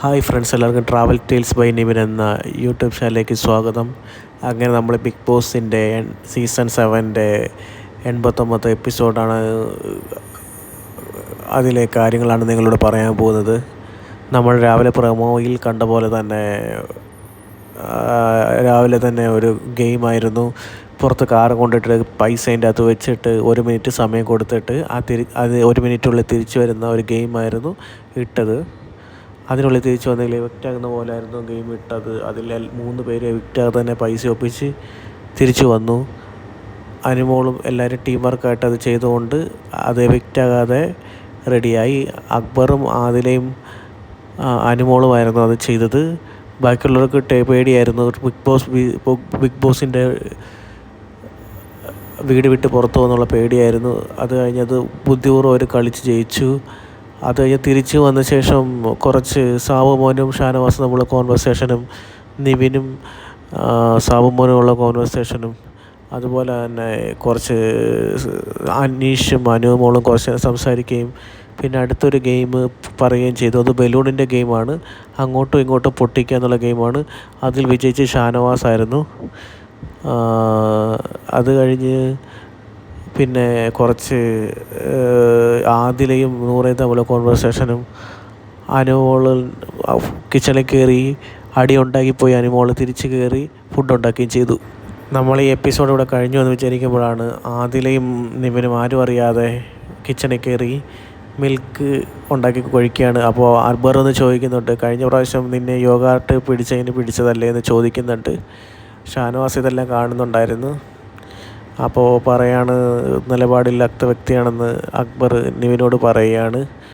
Hi friends, എല്ലാവർക്കും travel tales by Nivin എന്ന YouTube ചാനലിലേക്ക് സ്വാഗതം. അങ്ങനെ നമ്മൾ ബിഗ് ബോസിൻ്റെ സീസൺ 7 89 എപ്പിസോഡാണ്. അതിലെ കാര്യങ്ങളാണ് നിങ്ങളോട് പറയാൻ പോകുന്നത്. നമ്മൾ രാവിലെ പ്രൊമോയിൽ കണ്ട പോലെ തന്നെ രാവിലെ തന്നെ ഒരു ഗെയിമായിരുന്നു. പുറത്ത് കാർ കൊണ്ടിട്ട് പൈസേൻ്റെ അകത്ത് വെച്ചിട്ട് 1 മിനിറ്റ് സമയം കൊടുത്തിട്ട് അത് 1 മിനിറ്റുള്ളിൽ തിരിച്ചു വരുന്ന ഒരു ഗെയിമായിരുന്നു ഇട്ടത്. അതിനുള്ളിൽ തിരിച്ചു വന്നെങ്കിൽ എവിക്റ്റ് ആകുന്ന പോലെയായിരുന്നു ഗെയിം ഇട്ടത്. അതിൽ 3 പേര് എവിക്റ്റാകാതെ തന്നെ പൈസ ഒപ്പിച്ച് തിരിച്ചു വന്നു. അനുമോളും എല്ലാവരും ടീം വർക്കായിട്ട് അത് ചെയ്തുകൊണ്ട് അത് എവിക്റ്റാകാതെ റെഡിയായി. അക്ബറും ആദിലയും അനുമോളുമായിരുന്നു അത് ചെയ്തത്. ബാക്കിയുള്ളവർക്ക് പേടിയായിരുന്നു. ബിഗ് ബോസിൻ്റെ വീട് വിട്ട് പുറത്തു പോകുന്നുള്ള പേടിയായിരുന്നു. അത് കഴിഞ്ഞത് ബുദ്ധിപൂർവ്വം അവർ കളിച്ച് ജയിച്ചു. അത് കഴിഞ്ഞ് തിരിച്ച് വന്ന ശേഷം കുറച്ച് സാബുമോനും ഷാനവാസും തമ്മിലുള്ള കോൺവെർസേഷനും, നിവിനും സാബുമോനുമുള്ള കോൺവെർസേഷനും, അതുപോലെ തന്നെ കുറച്ച് അനീഷും അനുമോളും കുറച്ച് സംസാരിക്കുകയും പിന്നെ അടുത്തൊരു ഗെയിം പറയുകയും ചെയ്തു. അത് ബലൂണിൻ്റെ ഗെയിമാണ്. അങ്ങോട്ടും ഇങ്ങോട്ടും പൊട്ടിക്കുക എന്നുള്ള ഗെയിമാണ്. അതിൽ വിജയിച്ച് ഷാനവാസായിരുന്നു. അത് കഴിഞ്ഞ് പിന്നെ കുറച്ച് ആദിലയും നൂറയും തമ്മിലുള്ള കോൺവെർസേഷനും, അനുമോൾ കിച്ചണിൽ കയറി അടി ഉണ്ടാക്കിപ്പോയി അനുമോൾ തിരിച്ച് കയറി ഫുഡ് ഉണ്ടാക്കുകയും ചെയ്തു. നമ്മൾ ഈ എപ്പിസോഡ് ഇവിടെ കഴിഞ്ഞു എന്ന് വിചാരിക്കുമ്പോഴാണ് ആദിലയും നിവിനും ആരും അറിയാതെ കിച്ചണിൽ കയറി മിൽക്ക് ഉണ്ടാക്കി കഴിക്കുകയാണ്. അപ്പോൾ അക്ബർ ഒന്ന് ചോദിക്കുന്നുണ്ട്, കഴിഞ്ഞ പ്രാവശ്യം നിന്നെ യോഗാട്ട് പിടിച്ചതല്ലേ എന്ന് ചോദിക്കുന്നുണ്ട്. ഷാനവാസ് ഇതെല്ലാം കാണുന്നുണ്ടായിരുന്നു. അപ്പോൾ പറയാണ് നിലപാടില്ലാത്ത വ്യക്തിയാണെന്ന് അക്ബർ നിവിനോട് പറയുകയാണ്.